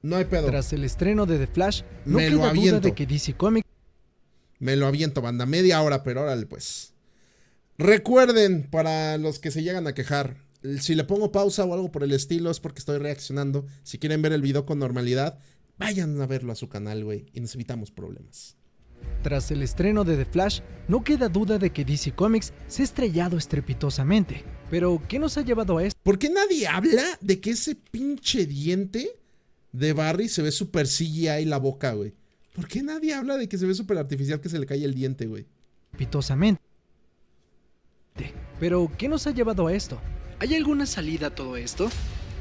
No hay pedo. Tras el estreno de The Flash, no Me lo queda duda aviento. de que DC Comics Me lo aviento, banda. Media hora, pero órale, pues. Recuerden, para los que se llegan a quejar, si le pongo pausa o algo por el estilo es porque estoy reaccionando. Si quieren ver el video con normalidad, vayan a verlo a su canal, güey, y nos evitamos problemas. Tras el estreno de The Flash, no queda duda de que DC Comics se ha estrellado estrepitosamente. Pero, ¿qué nos ha llevado a esto? ¿Por qué nadie habla de que ese pinche diente de Barry se ve súper CGI la boca, güey? ¿Por qué nadie habla de que se ve súper artificial que se le cae el diente, güey? Estrepitosamente. Pero, ¿qué nos ha llevado a esto? ¿Hay alguna salida a todo esto?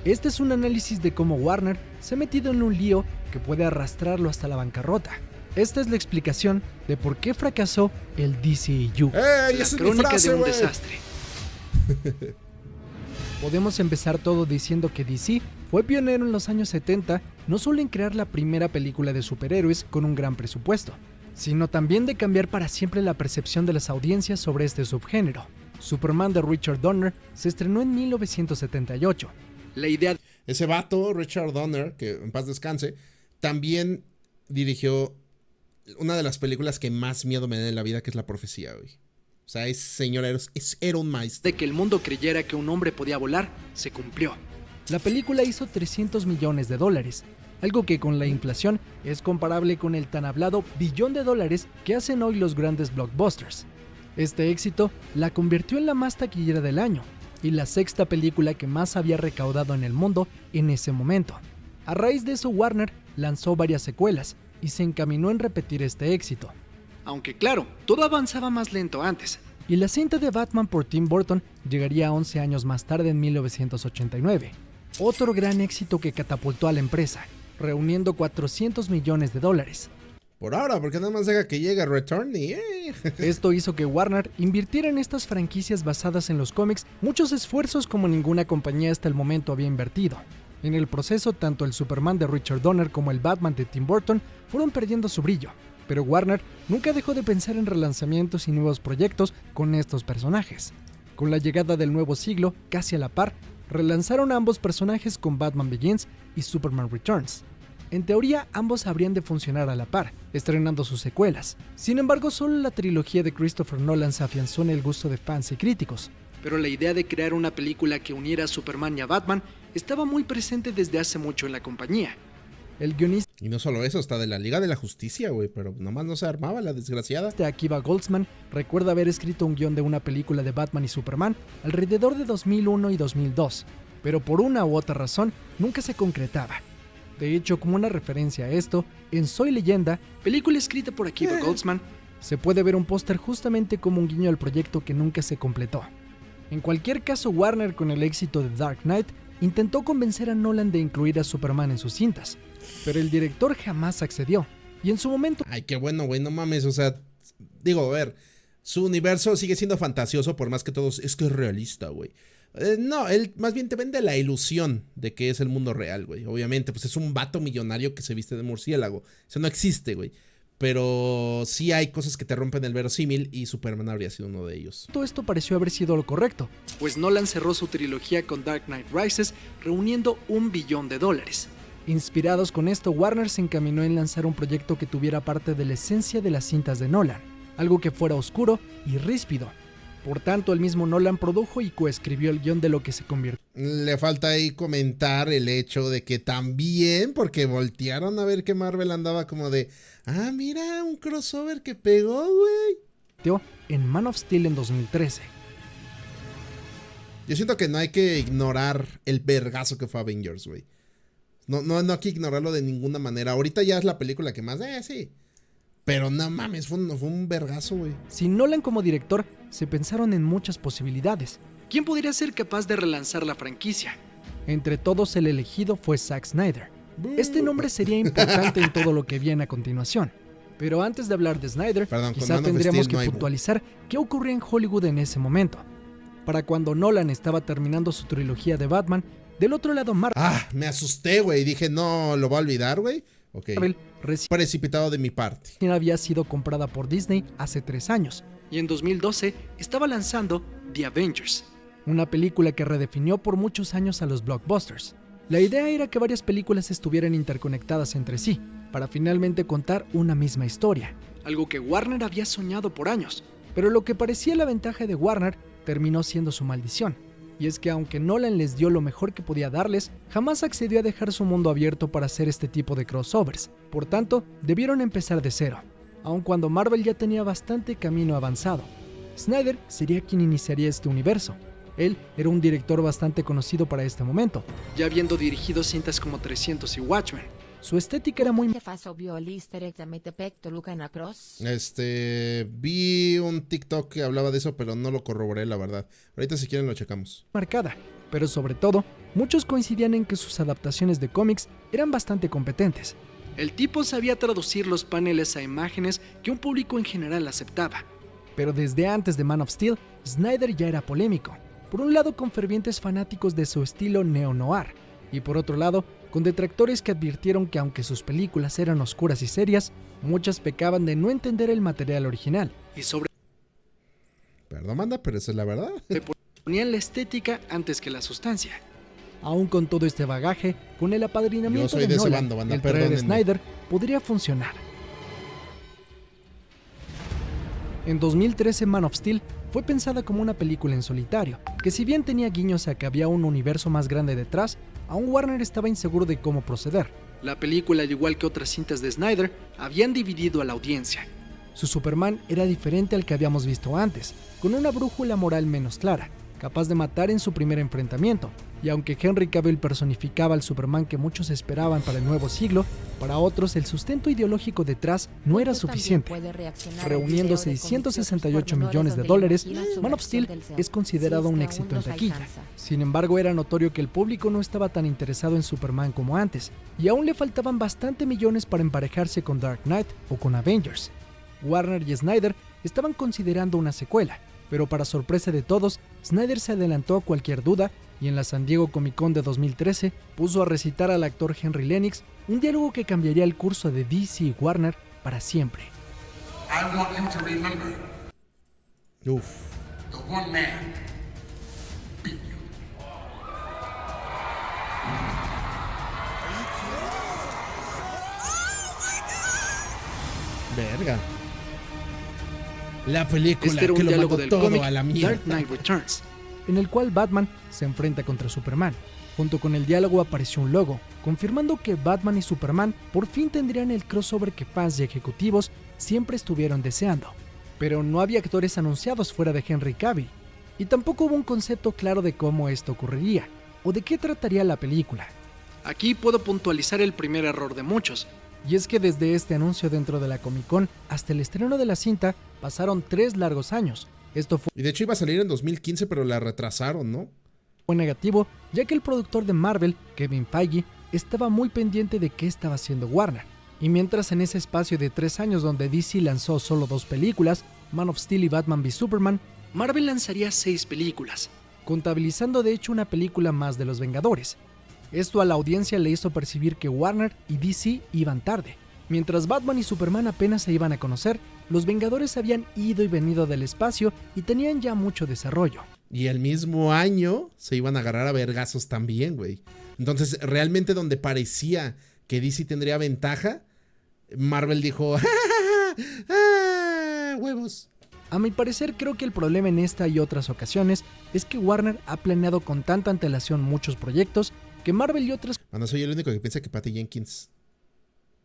Este es un análisis de cómo Warner se ha metido en un lío que puede arrastrarlo hasta la bancarrota. Esta es la explicación de por qué fracasó el DCEU. ¡Ey, La esa es mi crónica frase, de un güey! desastre. Podemos empezar todo diciendo que DC fue pionero en los años 70 no solo en crear la primera película de superhéroes con un gran presupuesto, sino también de cambiar para siempre la percepción de las audiencias sobre este subgénero. Superman de Richard Donner se estrenó en 1978. La idea Ese vato, Richard Donner, que en paz descanse, también dirigió una de las películas que más miedo me da en la vida, que es La Profecía, güey. O sea, ese señor era un maestro. de que el mundo creyera que un hombre podía volar se cumplió. La película hizo $300 millones, algo que con la inflación es comparable con el tan hablado billón de dólares que hacen hoy los grandes blockbusters. Este éxito la convirtió en la más taquillera del año y la sexta película que más había recaudado en el mundo en ese momento. A raíz de eso, Warner lanzó varias secuelas y se encaminó en repetir este éxito. Aunque claro, todo avanzaba más lento antes. Y la cinta de Batman por Tim Burton llegaría 11 años más tarde, en 1989. Otro gran éxito que catapultó a la empresa, reuniendo $400 millones. Por ahora, porque nada más deja que llegue Return y... Esto hizo que Warner invirtiera en estas franquicias basadas en los cómics muchos esfuerzos como ninguna compañía hasta el momento había invertido. En el proceso, tanto el Superman de Richard Donner como el Batman de Tim Burton fueron perdiendo su brillo, pero Warner nunca dejó de pensar en relanzamientos y nuevos proyectos con estos personajes. Con la llegada del nuevo siglo, casi a la par, relanzaron a ambos personajes con Batman Begins y Superman Returns. En teoría, ambos habrían de funcionar a la par, estrenando sus secuelas. Sin embargo, solo la trilogía de Christopher Nolan se afianzó en el gusto de fans y críticos. Pero la idea de crear una película que uniera a Superman y a Batman estaba muy presente desde hace mucho en la compañía. El guionista Y no solo eso, hasta de la Liga de la Justicia, güey, pero nomás no se armaba la desgraciada. Akiva Goldsman recuerda haber escrito un guión de una película de Batman y Superman alrededor de 2001 y 2002, pero por una u otra razón nunca se concretaba. De hecho, como una referencia a esto, en Soy Leyenda Película escrita por Akiva Goldsman, se puede ver un póster justamente como un guiño al proyecto que nunca se completó. En cualquier caso, Warner, con el éxito de Dark Knight, intentó convencer a Nolan de incluir a Superman en sus cintas, pero el director jamás accedió, y en su momento Ay, qué bueno, güey, no mames, o sea, digo, a ver, su universo sigue siendo fantasioso por más que todos, es que es realista, güey. No, él más bien te vende la ilusión de que es el mundo real, güey. Obviamente, pues es un vato millonario que se viste de murciélago. Eso no existe, güey. Pero sí hay cosas que te rompen el verosímil y Superman habría sido uno de ellos. todo esto pareció haber sido lo correcto, pues Nolan cerró su trilogía con Dark Knight Rises reuniendo $1 billón. Inspirados con esto, Warner se encaminó en lanzar un proyecto que tuviera parte de la esencia de las cintas de Nolan, algo que fuera oscuro y ríspido. Por tanto, el mismo Nolan produjo y coescribió el guión de lo que se convirtió Le falta ahí comentar el hecho de que también, porque voltearon a ver que Marvel andaba como de, ah, mira, un crossover que pegó, güey. en Man of Steel en 2013. Yo siento que no hay que ignorar el vergazo que fue Avengers, güey. No hay que ignorarlo de ninguna manera. Ahorita ya es la película que más, sí. Pero no mames, fue un vergazo, güey. Sin Nolan como director, se pensaron en muchas posibilidades. ¿Quién podría ser capaz de relanzar la franquicia? Entre todos, el elegido fue Zack Snyder. Este nombre sería importante en todo lo que viene a continuación. Pero antes de hablar de Snyder, Perdón, quizá con Man of tendríamos Steel que no hay puntualizar qué ocurría en Hollywood en ese momento. Para cuando Nolan estaba terminando su trilogía de Batman, del otro lado Me asusté, güey. Dije, no, lo va a olvidar, güey. Ok. Marvel recién Precipitado de mi parte. había sido comprada por Disney hace 3 años. Y en 2012 estaba lanzando The Avengers. Una película que redefinió por muchos años a los blockbusters. La idea era que varias películas estuvieran interconectadas entre sí, para finalmente contar una misma historia, algo que Warner había soñado por años, pero lo que parecía la ventaja de Warner terminó siendo su maldición. Y es que aunque Nolan les dio lo mejor que podía darles, jamás accedió a dejar su mundo abierto para hacer este tipo de crossovers. Por tanto, debieron empezar de cero, aun cuando Marvel ya tenía bastante camino avanzado. Snyder sería quien iniciaría este universo. Él era un director bastante conocido para este momento, ya habiendo dirigido cintas como 300 y Watchmen. Su estética era muy Vi un TikTok que hablaba de eso, pero no lo corroboré, la verdad. Ahorita si quieren lo checamos. marcada, pero sobre todo, muchos coincidían en que sus adaptaciones de cómics eran bastante competentes. El tipo sabía traducir los paneles a imágenes que un público en general aceptaba. Pero desde antes de Man of Steel, Snyder ya era polémico. Por un lado con fervientes fanáticos de su estilo neo-noir, y por otro lado con detractores que advirtieron que aunque sus películas eran oscuras y serias, muchas pecaban de no entender el material original, y Perdón, manda, pero esa es la verdad. ponían la estética antes que la sustancia. Aún con todo este bagaje, con el apadrinamiento Yo soy de ese Nolan, bando, el traer de perdónenme. Snyder podría funcionar. En 2013, Man of Steel fue pensada como una película en solitario, que si bien tenía guiños a que había un universo más grande detrás, aún Warner estaba inseguro de cómo proceder. La película, al igual que otras cintas de Snyder, habían dividido a la audiencia. Su Superman era diferente al que habíamos visto antes, con una brújula moral menos clara, capaz de matar en su primer enfrentamiento, y aunque Henry Cavill personificaba al Superman que muchos esperaban para el nuevo siglo, para otros el sustento ideológico detrás no era suficiente. Reuniendo $668 millones, Man of Steel es considerado un éxito en taquilla. Sin embargo, era notorio que el público no estaba tan interesado en Superman como antes, y aún le faltaban bastante millones para emparejarse con Dark Knight o con Avengers. Warner y Snyder estaban considerando una secuela, pero para sorpresa de todos, Snyder se adelantó a cualquier duda y en la San Diego Comic Con de 2013 puso a recitar al actor Henry Lennox un diálogo que cambiaría el curso de DC y Warner para siempre. I want him to remember Uf. the one man beat you. Verga. La película Este era un que lo diálogo mandó del todo cómic a la mierda. Dark Knight Returns, en el cual Batman se enfrenta contra Superman. Junto con el diálogo apareció un logo, confirmando que Batman y Superman por fin tendrían el crossover que fans y ejecutivos siempre estuvieron deseando. Pero no había actores anunciados fuera de Henry Cavill, y tampoco hubo un concepto claro de cómo esto ocurriría, o de qué trataría la película. Aquí puedo puntualizar el primer error de muchos, y es que desde este anuncio dentro de la Comic Con hasta el estreno de la cinta pasaron 3 largos años. Esto fue Y de hecho iba a salir en 2015, pero la retrasaron, ¿no? negativo, ya que el productor de Marvel, Kevin Feige, estaba muy pendiente de qué estaba haciendo Warner. Y mientras en ese espacio de 3 años donde DC lanzó solo 2 películas, Man of Steel y Batman v Superman, Marvel lanzaría 6 películas, contabilizando de hecho una película más de los Vengadores. Esto a la audiencia le hizo percibir que Warner y DC iban tarde. Mientras Batman y Superman apenas se iban a conocer, los Vengadores habían ido y venido del espacio y tenían ya mucho desarrollo. Y el mismo año se iban a agarrar a vergazos también, güey. Entonces, realmente donde parecía que DC tendría ventaja, Marvel dijo, ¡ja, ja, ja, ja! ¡Huevos! A mi parecer, creo que el problema en esta y otras ocasiones es que Warner ha planeado con tanta antelación muchos proyectos que Marvel y otras Bueno, soy el único que piensa que Patty Jenkins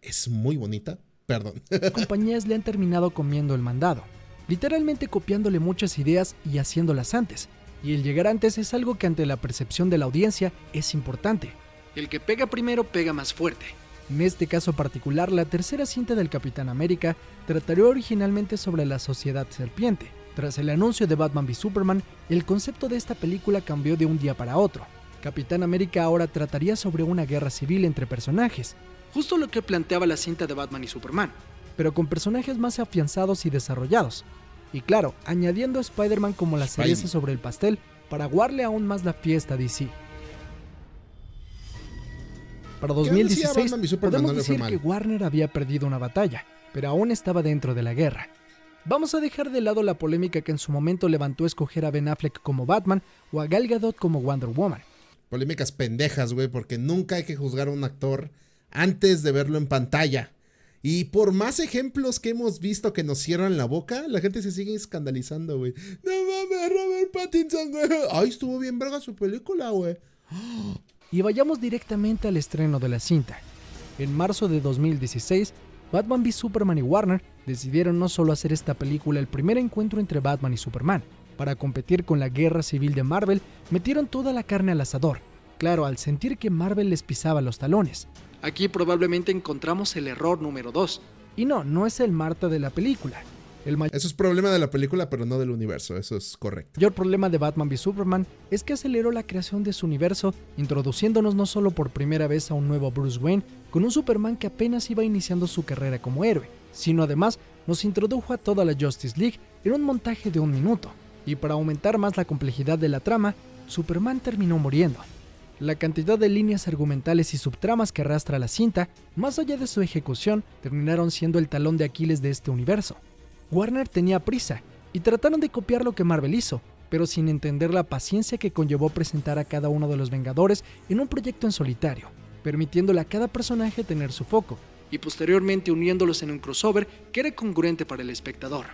es muy bonita. Perdón. compañías le han terminado comiendo el mandado, literalmente copiándole muchas ideas y haciéndolas antes. Y el llegar antes es algo que ante la percepción de la audiencia es importante. El que pega primero pega más fuerte. En este caso particular, la tercera cinta del Capitán América trataría originalmente sobre la Sociedad Serpiente. Tras el anuncio de Batman v Superman, el concepto de esta película cambió de un día para otro. Capitán América ahora trataría sobre una guerra civil entre personajes, justo lo que planteaba la cinta de Batman y Superman, pero con personajes más afianzados y desarrollados. Y claro, añadiendo a Spider-Man como la cereza sobre el pastel para aguarle aún más la fiesta a DC. Para ¿Qué decía 2016 Batman v Superman? podemos No le fue decir que mal. Warner había perdido una batalla, pero aún estaba dentro de la guerra. Vamos a dejar de lado la polémica que en su momento levantó escoger a Ben Affleck como Batman o a Gal Gadot como Wonder Woman. Polémicas pendejas, güey, porque nunca hay que juzgar a un actor antes de verlo en pantalla. Y por más ejemplos que hemos visto que nos cierran la boca, la gente se sigue escandalizando, güey. No mames, Robert Pattinson, güey. Ay, estuvo bien verga su película, güey. Y vayamos directamente al estreno de la cinta. En marzo de 2016, Batman v Superman y Warner decidieron no solo hacer esta película el primer encuentro entre Batman y Superman. Para competir con la guerra civil de Marvel, metieron toda la carne al asador. Claro, al sentir que Marvel les pisaba los talones. Aquí probablemente encontramos el error número 2. Y no es el Marta de la película. Eso es problema de la película, pero no del universo, eso es correcto. El mayor problema de Batman v Superman es que aceleró la creación de su universo, introduciéndonos no solo por primera vez a un nuevo Bruce Wayne, con un Superman que apenas iba iniciando su carrera como héroe, sino además nos introdujo a toda la Justice League en un montaje de 1 minuto. Y para aumentar más la complejidad de la trama, Superman terminó muriendo. La cantidad de líneas argumentales y subtramas que arrastra la cinta, más allá de su ejecución, terminaron siendo el talón de Aquiles de este universo. Warner tenía prisa y trataron de copiar lo que Marvel hizo, pero sin entender la paciencia que conllevó presentar a cada uno de los Vengadores en un proyecto en solitario, permitiéndole a cada personaje tener su foco, y posteriormente uniéndolos en un crossover que era congruente para el espectador.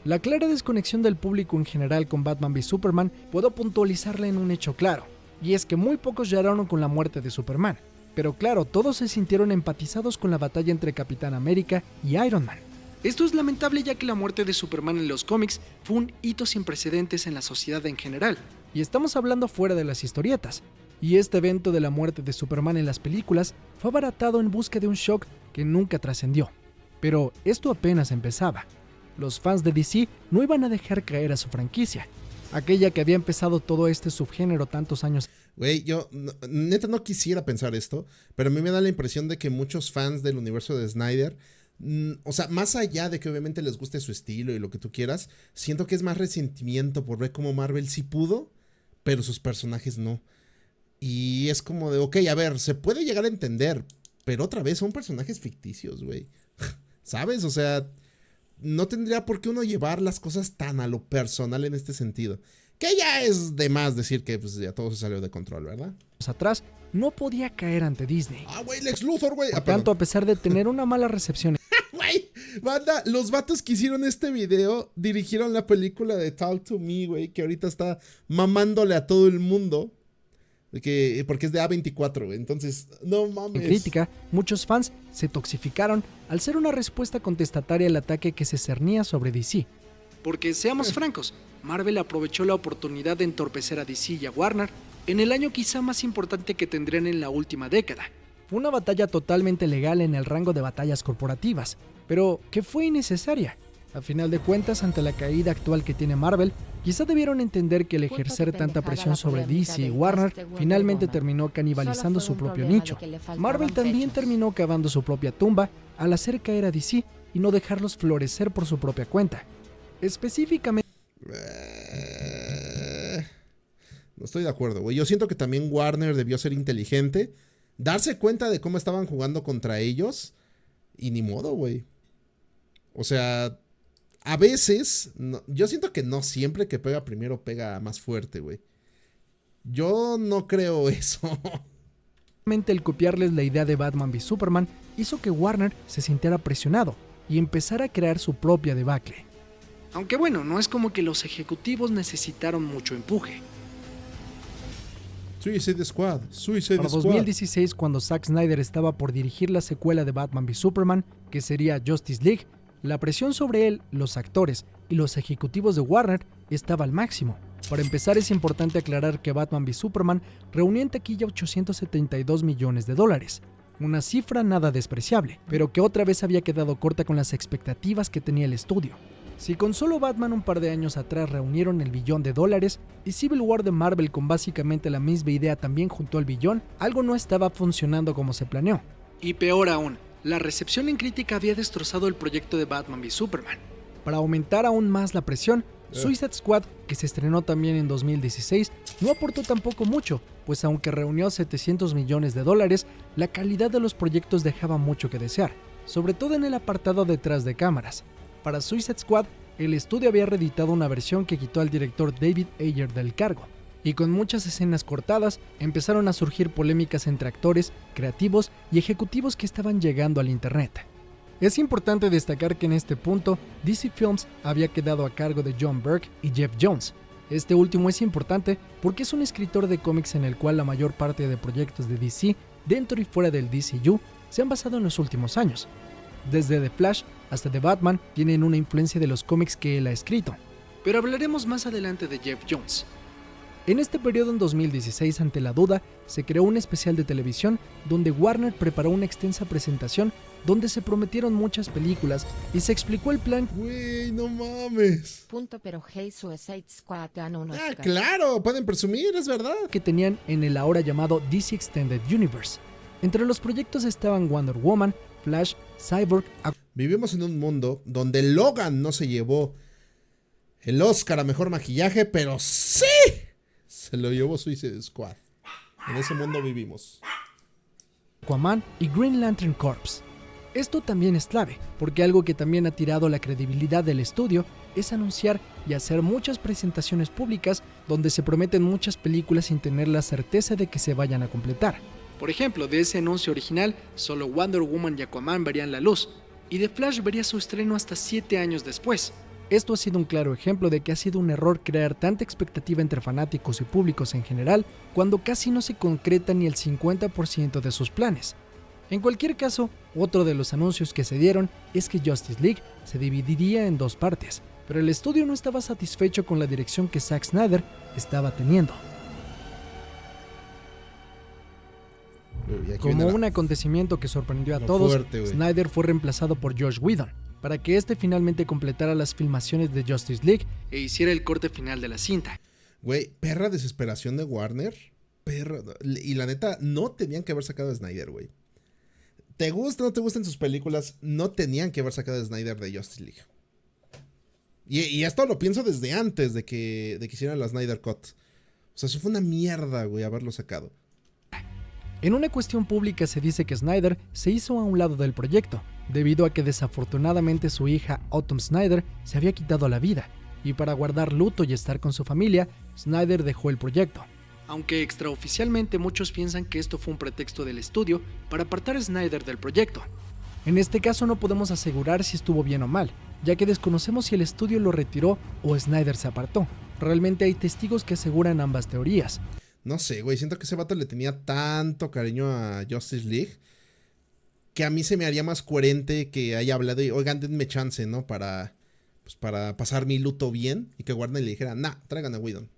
La clara desconexión del público en general con Batman v Superman puedo puntualizarla en un hecho claro, y es que muy pocos lloraron con la muerte de Superman, pero claro, todos se sintieron empatizados con la batalla entre Capitán América y Iron Man. Esto es lamentable ya que la muerte de Superman en los cómics fue un hito sin precedentes en la sociedad en general. Y estamos hablando fuera de las historietas. Y este evento de la muerte de Superman en las películas fue abaratado en busca de un shock que nunca trascendió. Pero esto apenas empezaba. Los fans de DC no iban a dejar caer a su franquicia, aquella que había empezado todo este subgénero tantos años. Güey, yo neta no quisiera pensar esto, pero a mí me da la impresión de que muchos fans del universo de Snyder, o sea, más allá de que obviamente les guste su estilo y lo que tú quieras, siento que es más resentimiento por ver cómo Marvel sí pudo, pero sus personajes no. Y es como de, ok, a ver, se puede llegar a entender, pero otra vez son personajes ficticios, güey. ¿Sabes? O sea, no tendría por qué uno llevar las cosas tan a lo personal en este sentido. Que ya es de más decir que pues, ya todo se salió de control, ¿verdad? Atrás, no podía caer ante Disney. Ah, güey, Lex Luthor, güey. Por tanto, a pesar de tener una mala recepción. Güey, banda, los vatos que hicieron este video dirigieron la película de Talk to Me, güey, que ahorita está mamándole a todo el mundo. Porque es de A24, güey. Entonces, no mames. En crítica, muchos fans se toxificaron al ser una respuesta contestataria al ataque que se cernía sobre DC. Porque seamos francos, Marvel aprovechó la oportunidad de entorpecer a DC y a Warner en el año quizá más importante que tendrían en la última década. Fue una batalla totalmente legal en el rango de batallas corporativas, pero que fue innecesaria. A final de cuentas, ante la caída actual que tiene Marvel, quizá debieron entender que el ejercer tanta presión sobre DC y Warner finalmente terminó canibalizando su propio nicho. Marvel también terminó cavando su propia tumba al hacer caer a DC y no dejarlos florecer por su propia cuenta. Específicamente... No estoy de acuerdo, güey. Yo siento que también Warner debió ser inteligente, darse cuenta de cómo estaban jugando contra ellos y ni modo, güey. O sea, a veces, yo siento que no siempre que pega primero pega más fuerte, güey. Yo no creo eso. El copiarles la idea de Batman v Superman hizo que Warner se sintiera presionado y empezara a crear su propia debacle. Aunque bueno, no es como que los ejecutivos necesitaron mucho empuje. Suicide Squad. Para 2016, cuando Zack Snyder estaba por dirigir la secuela de Batman v Superman, que sería Justice League, la presión sobre él, los actores y los ejecutivos de Warner estaba al máximo. Para empezar, es importante aclarar que Batman v Superman reunió en taquilla $872 millones, una cifra nada despreciable, pero que otra vez había quedado corta con las expectativas que tenía el estudio. Si con solo Batman un par de años atrás reunieron el $1 billón y Civil War de Marvel con básicamente la misma idea también juntó el $1 billón, algo no estaba funcionando como se planeó. Y peor aún, la recepción en crítica había destrozado el proyecto de Batman v Superman. Para aumentar aún más la presión, Suicide Squad, que se estrenó también en 2016, no aportó tampoco mucho, pues aunque reunió $700 millones, la calidad de los proyectos dejaba mucho que desear, sobre todo en el apartado detrás de cámaras. Para Suicide Squad, el estudio había reeditado una versión que quitó al director David Ayer del cargo, Y con muchas escenas cortadas, empezaron a surgir polémicas entre actores, creativos y ejecutivos que estaban llegando al internet. Es importante destacar que en este punto, DC Films había quedado a cargo de John Burke y Jeff Jones. Este último es importante porque es un escritor de cómics en el cual la mayor parte de proyectos de DC, dentro y fuera del DCU, se han basado en los últimos años. Desde The Flash hasta The Batman tienen una influencia de los cómics que él ha escrito. Pero hablaremos más adelante de Jeff Jones. En este periodo en 2016, ante la duda, se creó un especial de televisión donde Warner preparó una extensa presentación donde se prometieron muchas películas y se explicó el plan. Güey, no mames. Pero hey, Suicide Squad ganó un Ah, Oscar. claro, pueden presumir, es verdad. Que tenían en el ahora llamado DC Extended Universe. Entre los proyectos estaban Wonder Woman, Flash, Cyborg, Vivimos en un mundo donde Logan no se llevó el Oscar a mejor maquillaje, pero sí se lo llevó Suicide Squad. En ese mundo vivimos. Aquaman y Green Lantern Corps. Esto también es clave, porque algo que también ha tirado la credibilidad del estudio es anunciar y hacer muchas presentaciones públicas donde se prometen muchas películas sin tener la certeza de que se vayan a completar. Por ejemplo, de ese anuncio original, solo Wonder Woman y Aquaman verían la luz, y The Flash vería su estreno hasta 7 años después. Esto ha sido un claro ejemplo de que ha sido un error crear tanta expectativa entre fanáticos y públicos en general cuando casi no se concreta ni el 50% de sus planes. En cualquier caso, otro de los anuncios que se dieron es que Justice League se dividiría en 2 partes, pero el estudio no estaba satisfecho con la dirección que Zack Snyder estaba teniendo. Uy, aquí Como viene un acontecimiento que sorprendió a lo todos, fuerte, güey. Snyder fue reemplazado por Josh Whedon, para que este finalmente completara las filmaciones de Justice League. E hiciera el corte final de la cinta. Güey, perra desesperación de Warner. Perra. Y la neta, no tenían que haber sacado a Snyder, güey. ¿Te gusta o no te gustan sus películas? No tenían que haber sacado a Snyder de Justice League. Y esto lo pienso desde antes de que hicieran la Snyder Cut. O sea, eso fue una mierda, güey, haberlo sacado. En una cuestión pública se dice que Snyder se hizo a un lado del proyecto, debido a que desafortunadamente su hija Autumn Snyder se había quitado la vida, y para guardar luto y estar con su familia, Snyder dejó el proyecto. Aunque extraoficialmente muchos piensan que esto fue un pretexto del estudio para apartar a Snyder del proyecto. En este caso no podemos asegurar si estuvo bien o mal, ya que desconocemos si el estudio lo retiró o Snyder se apartó. Realmente hay testigos que aseguran ambas teorías. No sé, güey, siento que ese vato le tenía tanto cariño a Justice League que a mí se me haría más coherente que haya hablado y, oigan, denme chance, ¿no? Para pasar mi luto bien y que Warner le dijera, nah, traigan a Whedon.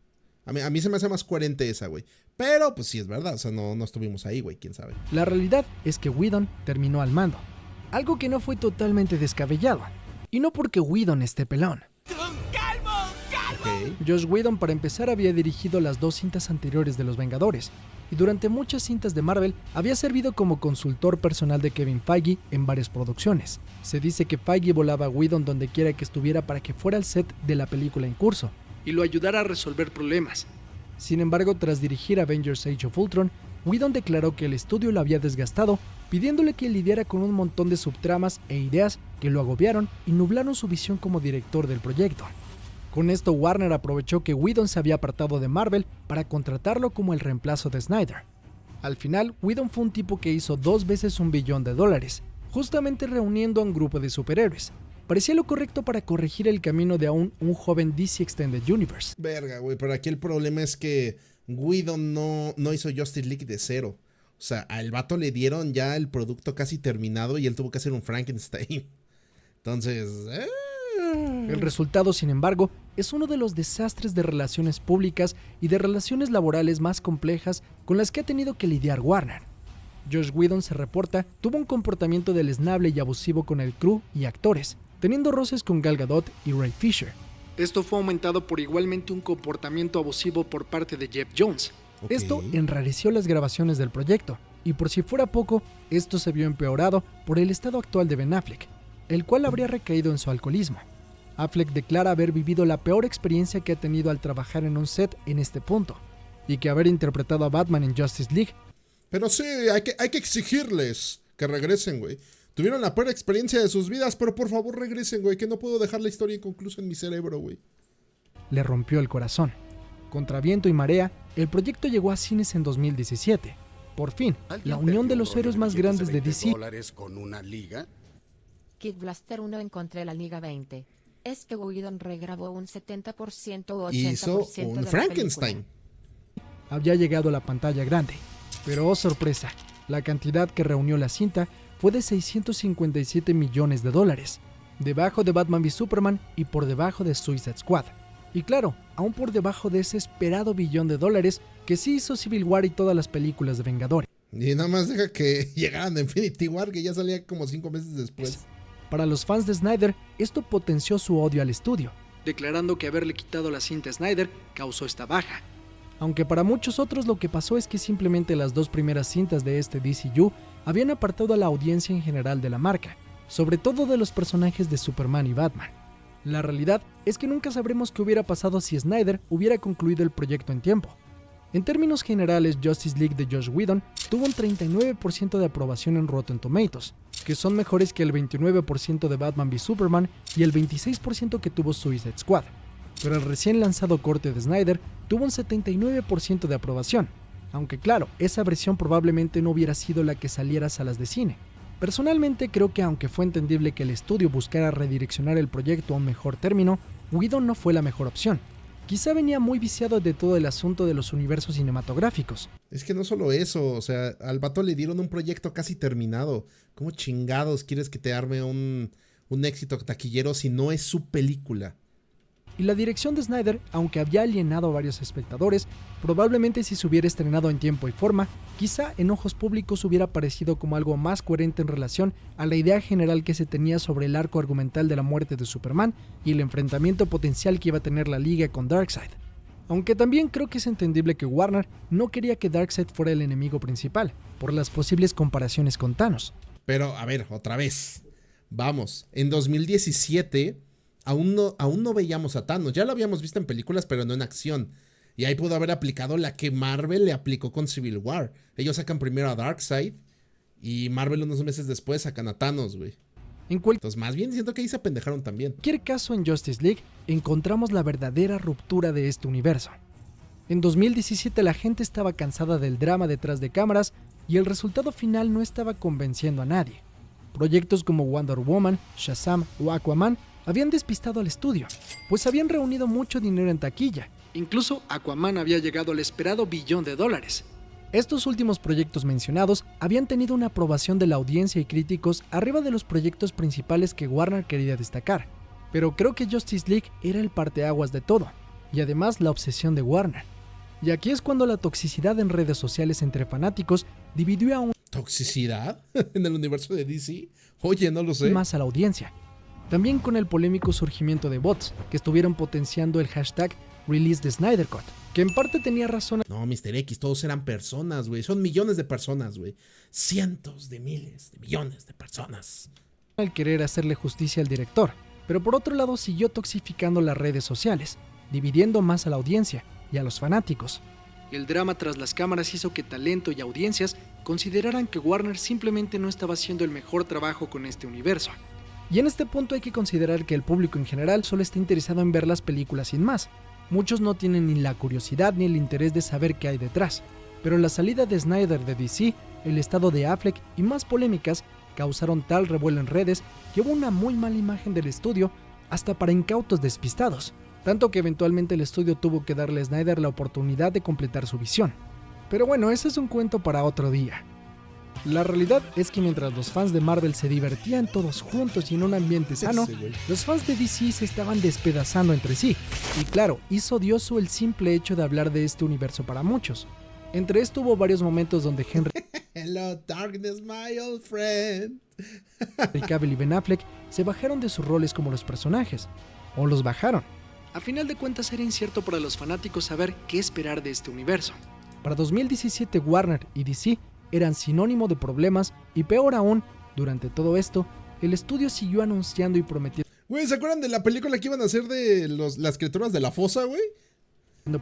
A mí se me hace más coherente esa, güey. Pero, pues sí, es verdad, o sea, no estuvimos ahí, güey, quién sabe. La realidad es que Whedon terminó al mando, algo que no fue totalmente descabellado, y no porque Whedon esté pelón. Ok. Joss Whedon, para empezar, había dirigido las 2 cintas anteriores de Los Vengadores, y durante muchas cintas de Marvel había servido como consultor personal de Kevin Feige en varias producciones. Se dice que Feige volaba a Whedon donde quiera que estuviera para que fuera al set de la película en curso, Y lo ayudara a resolver problemas. Sin embargo, tras dirigir Avengers Age of Ultron, Whedon declaró que el estudio lo había desgastado, pidiéndole que lidiara con un montón de subtramas e ideas que lo agobiaron y nublaron su visión como director del proyecto. Con esto, Warner aprovechó que Whedon se había apartado de Marvel para contratarlo como el reemplazo de Snyder. Al final, Whedon fue un tipo que hizo 2 veces $1 billón, justamente reuniendo a un grupo de superhéroes. Parecía lo correcto para corregir el camino de un joven DC Extended Universe. Verga, güey, pero aquí el problema es que Whedon no hizo Justice League de cero. O sea, al vato le dieron ya el producto casi terminado y él tuvo que hacer un Frankenstein. Entonces... El resultado, sin embargo, es uno de los desastres de relaciones públicas y de relaciones laborales más complejas con las que ha tenido que lidiar Warner. Joss Whedon, se reporta, tuvo un comportamiento deleznable y abusivo con el crew y actores, teniendo roces con Gal Gadot y Ray Fisher. Esto fue aumentado por igualmente un comportamiento abusivo por parte de Jeff Jones. ok. Esto enrareció las grabaciones del proyecto, y por si fuera poco, esto se vio empeorado por el estado actual de Ben Affleck, el cual habría recaído en su alcoholismo. Affleck declara haber vivido la peor experiencia que ha tenido al trabajar en un set en este punto, y que haber interpretado a Batman en Justice League. Pero sí, hay que exigirles que regresen, güey. Tuvieron la peor experiencia de sus vidas, pero por favor regresen, güey, que no puedo dejar la historia inconclusa en mi cerebro, güey. Le rompió el corazón. Contra viento y marea, el proyecto llegó a cines en 2017. Por fin, la unión de los héroes más grandes de DC. Con una liga. Kid Blaster 1 encontré la Liga 20. Es que Whedon regrabó un 70% o 80% Hizo de un la Frankenstein. Había llegado a la pantalla grande. Pero oh sorpresa, la cantidad que reunió la cinta fue de $657 millones, debajo de Batman v Superman y por debajo de Suicide Squad. Y claro, aún por debajo de ese esperado $1 billón que sí hizo Civil War y todas las películas de Vengadores. Y nada más deja que llegaran a Infinity War, que ya salía como 5 meses después. Para los fans de Snyder, esto potenció su odio al estudio, declarando que haberle quitado la cinta a Snyder causó esta baja. aunque para muchos otros lo que pasó es que simplemente las 2 primeras cintas de este DCU habían apartado a la audiencia en general de la marca, sobre todo de los personajes de Superman y Batman. La realidad es que nunca sabremos qué hubiera pasado si Snyder hubiera concluido el proyecto en tiempo. En términos generales, Justice League de Joss Whedon tuvo un 39% de aprobación en Rotten Tomatoes, que son mejores que el 29% de Batman v Superman y el 26% que tuvo Suicide Squad. Pero el recién lanzado corte de Snyder tuvo un 79% de aprobación, aunque claro, esa versión probablemente no hubiera sido la que saliera a salas de cine. Personalmente creo que aunque fue entendible que el estudio buscara redireccionar el proyecto a un mejor término, Whedon no fue la mejor opción. Quizá venía muy viciado de todo el asunto de los universos cinematográficos. Es que no solo eso, o sea, al vato le dieron un proyecto casi terminado. ¿Cómo chingados quieres que te arme un éxito taquillero si no es su película? Y la dirección de Snyder, aunque había alienado a varios espectadores, probablemente si se hubiera estrenado en tiempo y forma, quizá en ojos públicos hubiera parecido como algo más coherente en relación a la idea general que se tenía sobre el arco argumental de la muerte de Superman y el enfrentamiento potencial que iba a tener la Liga con Darkseid. Aunque también creo que es entendible que Warner no quería que Darkseid fuera el enemigo principal, por las posibles comparaciones con Thanos. Pero, a ver, otra vez. Vamos, en 2017... Aún no veíamos a Thanos, ya lo habíamos visto en películas pero no en acción, y ahí pudo haber aplicado la que Marvel le aplicó con Civil War. Ellos sacan primero a Darkseid y Marvel unos meses después sacan a Thanos, güey. Entonces más bien siento que ahí se apendejaron también. En cualquier caso, en Justice League encontramos la verdadera ruptura de este universo. En 2017 la gente estaba cansada del drama detrás de cámaras y el resultado final no estaba convenciendo a nadie. Proyectos como Wonder Woman, Shazam o Aquaman habían despistado al estudio, pues habían reunido mucho dinero en taquilla. Incluso Aquaman había llegado al esperado $1 billón. Estos últimos proyectos mencionados habían tenido una aprobación de la audiencia y críticos arriba de los proyectos principales que Warner quería destacar, pero creo que Justice League era el parteaguas de todo, y además la obsesión de Warner. Y aquí es cuando la toxicidad en redes sociales entre fanáticos dividió aún ¿Toxicidad? ¿En el universo de DC? Oye, no lo sé. más a la audiencia. También con el polémico surgimiento de bots, que estuvieron potenciando el hashtag Release the Snyder Cut, que en parte tenía razón. No, Mr. X, todos eran personas, güey. Son millones de personas, güey. Cientos de miles de millones de personas. Al querer hacerle justicia al director, pero por otro lado siguió toxificando las redes sociales, dividiendo más a la audiencia y a los fanáticos. El drama tras las cámaras hizo que talento y audiencias consideraran que Warner simplemente no estaba haciendo el mejor trabajo con este universo. Y en este punto hay que considerar que el público en general solo está interesado en ver las películas sin más. Muchos no tienen ni la curiosidad ni el interés de saber qué hay detrás. Pero la salida de Snyder de DC, el estado de Affleck y más polémicas causaron tal revuelo en redes que hubo una muy mala imagen del estudio hasta para incautos despistados. Tanto que eventualmente el estudio tuvo que darle a Snyder la oportunidad de completar su visión. Pero bueno, ese es un cuento para otro día. La realidad es que mientras los fans de Marvel se divertían todos juntos y en un ambiente sano, los fans de DC se estaban despedazando entre sí. Y claro, hizo odioso el simple hecho de hablar de este universo para muchos. Entre esto hubo varios momentos donde Henry Hello, darkness, my old friend. Cavill y Ben Affleck se bajaron de sus roles como los personajes. O los bajaron. A final de cuentas era incierto para los fanáticos saber qué esperar de este universo. Para 2017 Warner y DC eran sinónimo de problemas y peor aún, durante todo esto, el estudio siguió anunciando y prometiendo Güey, ¿se acuerdan de la película que iban a hacer de las criaturas de la fosa, güey?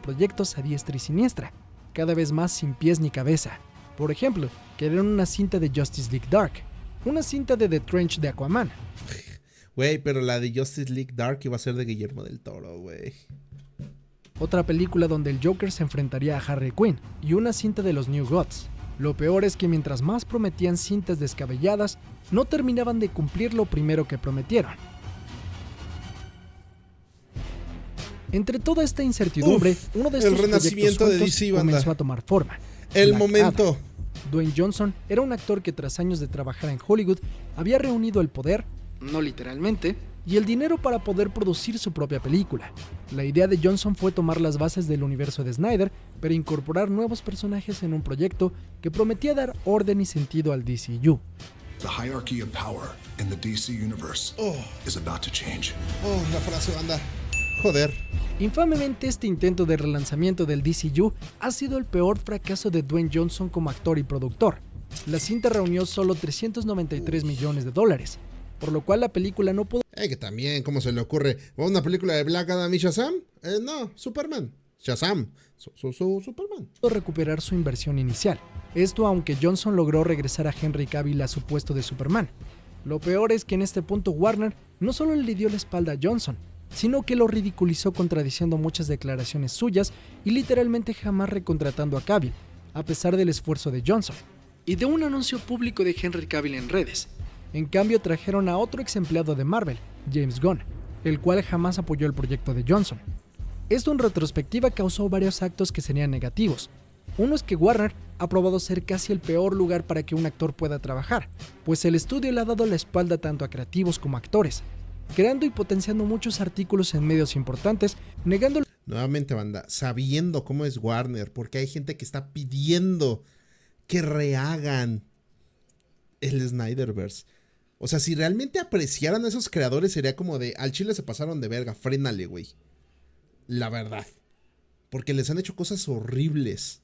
proyectos a diestra y siniestra, cada vez más sin pies ni cabeza. Por ejemplo, querían una cinta de Justice League Dark, una cinta de The Trench de Aquaman. Güey, pero la de Justice League Dark iba a ser de Guillermo del Toro, güey. otra película donde el Joker se enfrentaría a Harley Quinn, y una cinta de los New Gods. Lo peor es que mientras más prometían cintas descabelladas, no terminaban de cumplir lo primero que prometieron. Entre toda esta incertidumbre, uno de estos renacimiento de proyectos DC, banda. comenzó a tomar forma. El Black momento. Adam. Dwayne Johnson era un actor que tras años de trabajar en Hollywood había reunido el poder, No literalmente, y el dinero para poder producir su propia película. La idea de Johnson fue tomar las bases del universo de Snyder, pero incorporar nuevos personajes en un proyecto que prometía dar orden y sentido al DCU. The hierarchy of power in the DC universe is about to change. La frase, banda. Joder. Infamemente, este intento de relanzamiento del DCU ha sido el peor fracaso de Dwayne Johnson como actor y productor. La cinta reunió solo $393 millones, por lo cual la película no pudo Que también, ¿cómo se le ocurre? ¿Una película de Black Adam y Shazam? No, Superman. Shazam. Superman. recuperar su inversión inicial. Esto aunque Johnson logró regresar a Henry Cavill a su puesto de Superman. Lo peor es que en este punto Warner no solo le dio la espalda a Johnson, sino que lo ridiculizó contradiciendo muchas declaraciones suyas y literalmente jamás recontratando a Cavill, a pesar del esfuerzo de Johnson. y de un anuncio público de Henry Cavill en redes. En cambio trajeron a otro ex empleado de Marvel, James Gunn, el cual jamás apoyó el proyecto de Johnson. Esto en retrospectiva causó varios actos que serían negativos. Uno es que Warner ha probado ser casi el peor lugar para que un actor pueda trabajar, pues el estudio le ha dado la espalda tanto a creativos como a actores, creando y potenciando muchos artículos en medios importantes, negando. Nuevamente, banda, sabiendo cómo es Warner, porque hay gente que está pidiendo que rehagan el Snyderverse. O sea, si realmente apreciaran a esos creadores, sería como de, al chile se pasaron de verga, frénale, güey. La verdad. Porque les han hecho cosas horribles.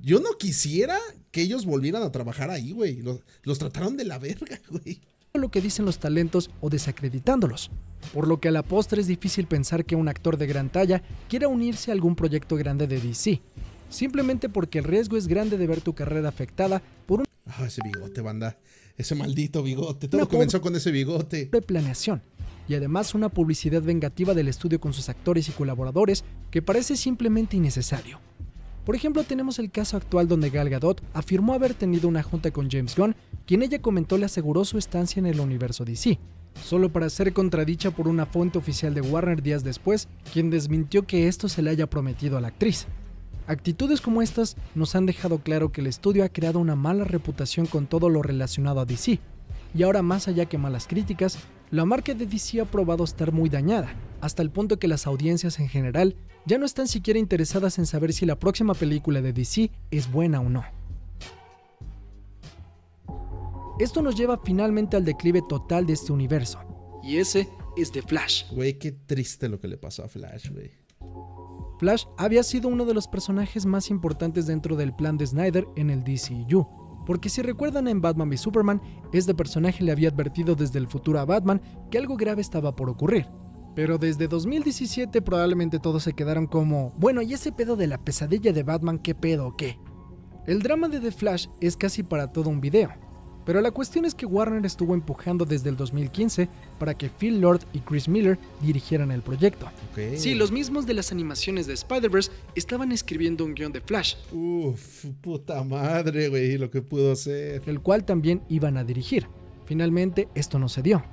Yo no quisiera que ellos volvieran a trabajar ahí, güey. Los trataron de la verga, güey. Lo que dicen los talentos o desacreditándolos, por lo que a la postre es difícil pensar que un actor de gran talla quiera unirse a algún proyecto grande de DC, simplemente porque el riesgo es grande de ver tu carrera afectada por un Ese bigote, banda. Ese maldito bigote. Todo comenzó con ese bigote. planeación, y además una publicidad vengativa del estudio con sus actores y colaboradores que parece simplemente innecesario. Por ejemplo, tenemos el caso actual donde Gal Gadot afirmó haber tenido una junta con James Gunn, quien ella comentó le aseguró su estancia en el universo DC, solo para ser contradicha por una fuente oficial de Warner días después, quien desmintió que esto se le haya prometido a la actriz. Actitudes como estas nos han dejado claro que el estudio ha creado una mala reputación con todo lo relacionado a DC, y ahora más allá que malas críticas, la marca de DC ha probado estar muy dañada, hasta el punto que las audiencias en general ya no están siquiera interesadas en saber si la próxima película de DC es buena o no. Esto nos lleva finalmente al declive total de este universo. Y ese es The Flash. Güey, qué triste lo que le pasó a Flash, güey. Flash había sido uno de los personajes más importantes dentro del plan de Snyder en el DCU, porque si recuerdan en Batman v Superman, este personaje le había advertido desde el futuro a Batman que algo grave estaba por ocurrir. Pero desde 2017 probablemente todos se quedaron como, bueno, ¿y ese pedo de la pesadilla de Batman qué pedo o qué? El drama de The Flash es casi para todo un video, pero la cuestión es que Warner estuvo empujando desde el 2015 para que Phil Lord y Chris Miller dirigieran el proyecto. Okay. Sí, los mismos de las animaciones de Spider-Verse estaban escribiendo un guión de Flash. Puta madre, güey, lo que pudo hacer. El cual también iban a dirigir. Finalmente esto no se dio.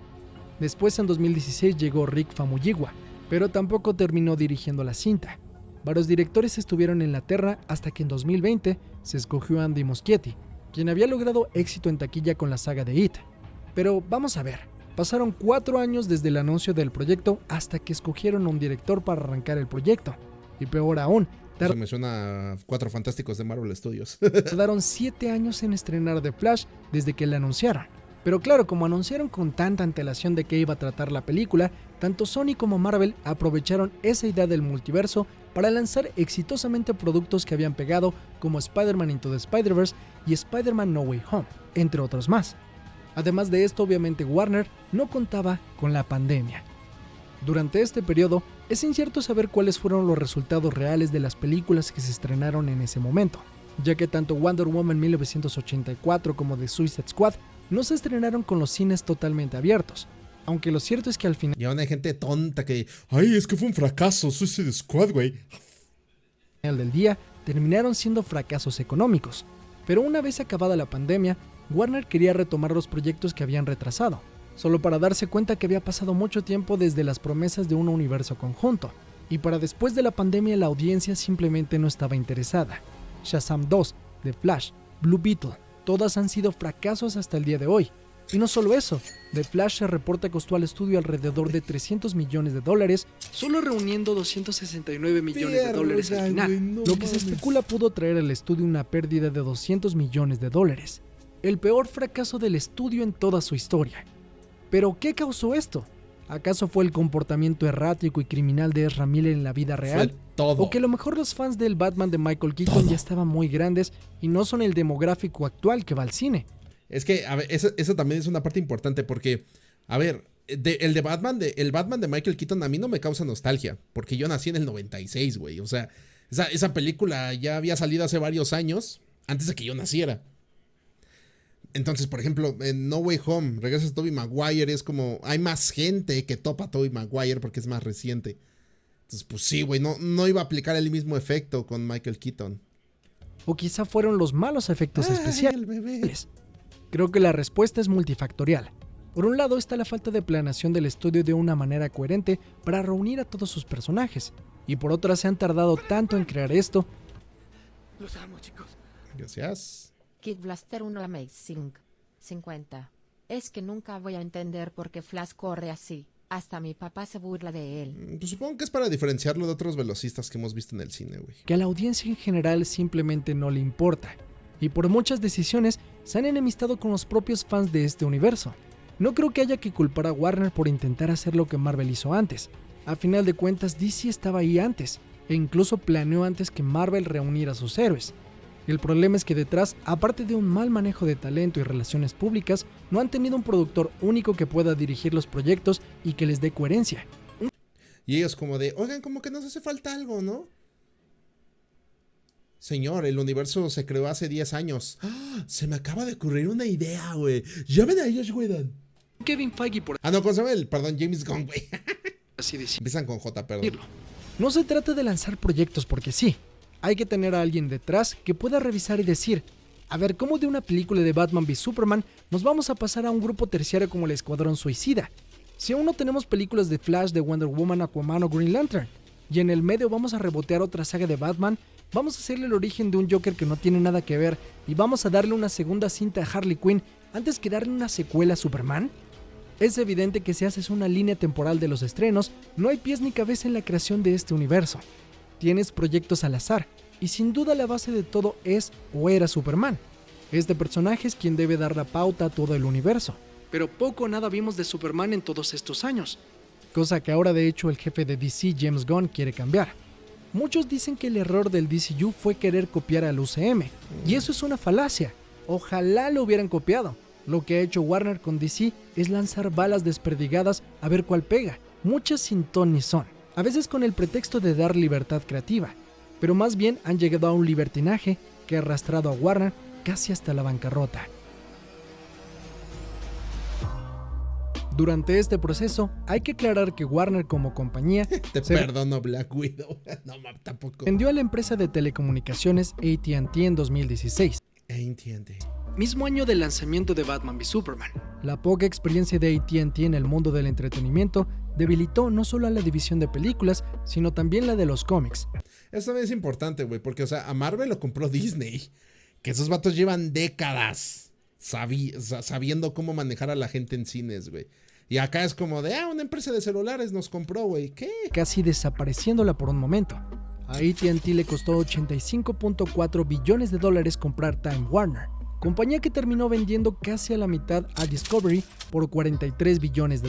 Después en 2016 llegó Rick Famuyiwa, pero tampoco terminó dirigiendo la cinta. Varios directores estuvieron en la terna hasta que en 2020 se escogió a Andy Muschietti, quien había logrado éxito en taquilla con la saga de It. Pero vamos a ver, pasaron 4 años desde el anuncio del proyecto hasta que escogieron a un director para arrancar el proyecto. Y peor aún, Eso me suena a 4 Fantásticos de Marvel Studios. tardaron 7 años en estrenar The Flash desde que la anunciaron. Pero claro, como anunciaron con tanta antelación de qué iba a tratar la película, tanto Sony como Marvel aprovecharon esa idea del multiverso para lanzar exitosamente productos que habían pegado como Spider-Man Into the Spider-Verse y Spider-Man No Way Home, entre otros más. Además de esto, obviamente Warner no contaba con la pandemia. Durante este periodo, es incierto saber cuáles fueron los resultados reales de las películas que se estrenaron en ese momento, ya que tanto Wonder Woman 1984 como The Suicide Squad no se estrenaron con los cines totalmente abiertos, aunque lo cierto es que al final Y aún hay gente tonta que, ay, es que fue un fracaso, Suicide Squad, güey. final del día terminaron siendo fracasos económicos. Pero una vez acabada la pandemia, Warner quería retomar los proyectos que habían retrasado, solo para darse cuenta que había pasado mucho tiempo desde las promesas de un universo conjunto, y para después de la pandemia la audiencia simplemente no estaba interesada. Shazam 2, The Flash, Blue Beetle, todas han sido fracasos hasta el día de hoy. Y no solo eso, The Flash se reporta costó al estudio alrededor de $300 millones, solo reuniendo $269 millones al final, güey, no lo que se mames. especula pudo traer al estudio una pérdida de $200 millones. El peor fracaso del estudio en toda su historia. ¿Pero qué causó esto? ¿Acaso fue el comportamiento errático y criminal de Ezra Miller en la vida real? Fue todo. ¿O que a lo mejor los fans del Batman de Michael Keaton ya estaban muy grandes y no son el demográfico actual que va al cine? Es que, a ver, eso también es una parte importante porque, a ver, el Batman de Michael Keaton a mí no me causa nostalgia, porque yo nací en el 96, güey. O sea, esa película ya había salido hace varios años, antes de que yo naciera. Entonces, por ejemplo, en No Way Home, regresas a Tobey Maguire, es como, hay más gente que topa a Tobey Maguire porque es más reciente. Entonces, pues sí, güey, no iba a aplicar el mismo efecto con Michael Keaton. ¿O quizá fueron los malos efectos Ay, especiales? el bebé. Creo que la respuesta es multifactorial. Por un lado está la falta de planeación del estudio de una manera coherente para reunir a todos sus personajes, y por otra se han tardado tanto en crear esto. Los amo, chicos. Gracias. Kid Blaster 1 Amazing 50. Es que nunca voy a entender por qué Flash corre así. Hasta mi papá se burla de él. Pues supongo que es para diferenciarlo de otros velocistas que hemos visto en el cine, güey. Que a la audiencia en general simplemente no le importa, y por muchas decisiones se han enemistado con los propios fans de este universo. No creo que haya que culpar a Warner por intentar hacer lo que Marvel hizo antes. A final de cuentas, DC estaba ahí antes, e incluso planeó antes que Marvel reuniera a sus héroes. El problema es que detrás, aparte de un mal manejo de talento y relaciones públicas, no han tenido un productor único que pueda dirigir los proyectos y que les dé coherencia. Y ellos como de, oigan, como que nos hace falta algo, ¿no? Señor, el universo se creó hace 10 años. ¡Ah! Se me acaba de ocurrir una idea, güey. Llamen a Josh Whedon. Kevin Feige, por Ah, no, ¿cómo se llama? Perdón, James Gunn, güey. así decirlo. Empiezan con J, perdón. No se trata de lanzar proyectos porque sí. Hay que tener a alguien detrás que pueda revisar y decir, a ver, ¿cómo de una película de Batman v Superman nos vamos a pasar a un grupo terciario como el Escuadrón Suicida? Si aún no tenemos películas de Flash, de Wonder Woman, Aquaman o Green Lantern, y en el medio vamos a rebotear otra saga de Batman, vamos a hacerle el origen de un Joker que no tiene nada que ver y vamos a darle una segunda cinta a Harley Quinn antes que darle una secuela a Superman. Es evidente que si haces una línea temporal de los estrenos, no hay pies ni cabeza en la creación de este universo. Tienes proyectos al azar, y sin duda la base de todo es o era Superman. Este personaje es quien debe dar la pauta a todo el universo. Pero poco o nada vimos de Superman en todos estos años. Cosa que ahora de hecho el jefe de DC, James Gunn, quiere cambiar. Muchos dicen que el error del DCU fue querer copiar al UCM, y eso es una falacia. Ojalá lo hubieran copiado. Lo que ha hecho Warner con DC es lanzar balas desperdigadas a ver cuál pega, muchas sin ton ni son, a veces con el pretexto de dar libertad creativa, pero más bien han llegado a un libertinaje que ha arrastrado a Warner casi hasta la bancarrota. Durante este proceso, hay que aclarar que Warner como compañía Te se perdono, Black Widow. No, tampoco. vendió a la empresa de telecomunicaciones AT&T en 2016. Entiende. Mismo año del lanzamiento de Batman v Superman. La poca experiencia de AT&T en el mundo del entretenimiento debilitó no solo a la división de películas, sino también la de los cómics. Eso también es importante, güey, porque, o sea, a Marvel lo compró Disney. Que esos vatos llevan décadas sabiendo cómo manejar a la gente en cines, güey. Y acá es como de, una empresa de celulares nos compró, güey. ¿Qué? Casi desapareciéndola por un momento. A AT&T le costó $85.4 billones comprar Time Warner, compañía que terminó vendiendo casi a la mitad a Discovery por $43 billones.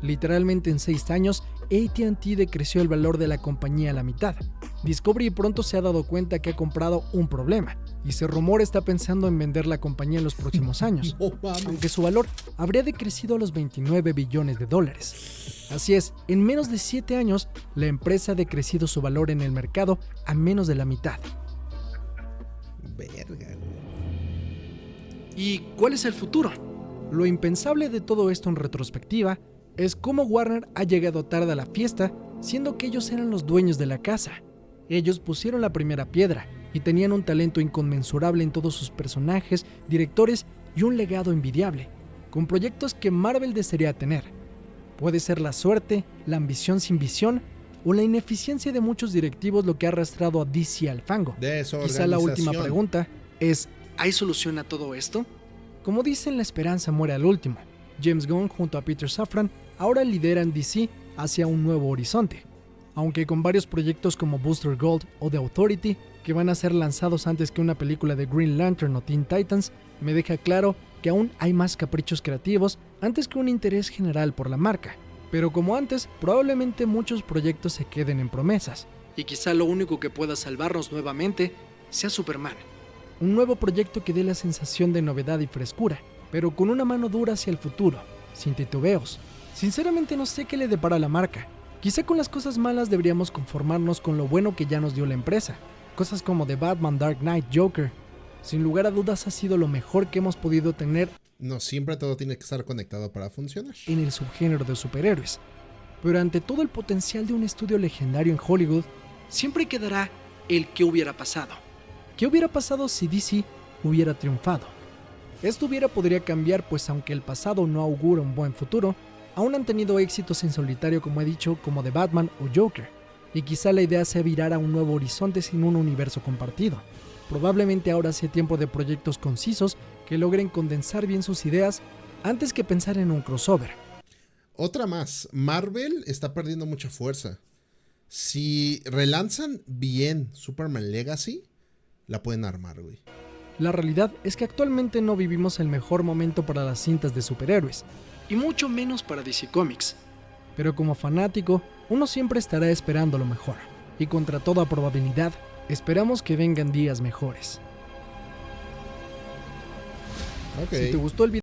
Literalmente en 6 años, AT&T decreció el valor de la compañía a la mitad. Discovery pronto se ha dado cuenta que ha comprado un problema, y se rumora está pensando en vender la compañía en los próximos años, No mames. aunque su valor habría decrecido a los $29 billones. Así es, en menos de 7 años, la empresa ha decrecido su valor en el mercado a menos de la mitad. Verga, güey. ¿Y cuál es el futuro? Lo impensable de todo esto en retrospectiva es cómo Warner ha llegado tarde a la fiesta, siendo que ellos eran los dueños de la casa. Ellos pusieron la primera piedra y tenían un talento inconmensurable en todos sus personajes, directores y un legado envidiable, con proyectos que Marvel desearía tener. Puede ser la suerte, la ambición sin visión o la ineficiencia de muchos directivos lo que ha arrastrado a DC al fango. Quizá la última pregunta es, ¿hay solución a todo esto? como dicen, la esperanza muere al último. James Gunn junto a Peter Safran ahora lideran DC hacia un nuevo horizonte, aunque con varios proyectos como Booster Gold o The Authority que van a ser lanzados antes que una película de Green Lantern o Teen Titans, me deja claro que aún hay más caprichos creativos antes que un interés general por la marca. Pero como antes, probablemente muchos proyectos se queden en promesas. Y quizá lo único que pueda salvarnos nuevamente sea Superman. Un nuevo proyecto que dé la sensación de novedad y frescura, pero con una mano dura hacia el futuro, sin titubeos. Sinceramente no sé qué le depara a la marca. Quizá con las cosas malas deberíamos conformarnos con lo bueno que ya nos dio la empresa. Cosas como The Batman, Dark Knight, Joker. Sin lugar a dudas ha sido lo mejor que hemos podido tener. No siempre todo tiene que estar conectado para funcionar. En el subgénero de superhéroes. Pero ante todo el potencial de un estudio legendario en Hollywood, siempre quedará el qué hubiera pasado. ¿Qué hubiera pasado si DC hubiera triunfado? Esto podría cambiar, pues aunque el pasado no augura un buen futuro, aún han tenido éxitos en solitario, como he dicho, como The Batman o Joker, y quizá la idea sea virar a un nuevo horizonte sin un universo compartido. Probablemente ahora sea tiempo de proyectos concisos que logren condensar bien sus ideas antes que pensar en un crossover. Otra más, Marvel está perdiendo mucha fuerza. Si relanzan bien Superman Legacy, la pueden armar, güey. La realidad es que actualmente no vivimos el mejor momento para las cintas de superhéroes, y mucho menos para DC Comics. Pero como fanático, uno siempre estará esperando lo mejor, y contra toda probabilidad, esperamos que vengan días mejores. Okay. Si te gustó el video,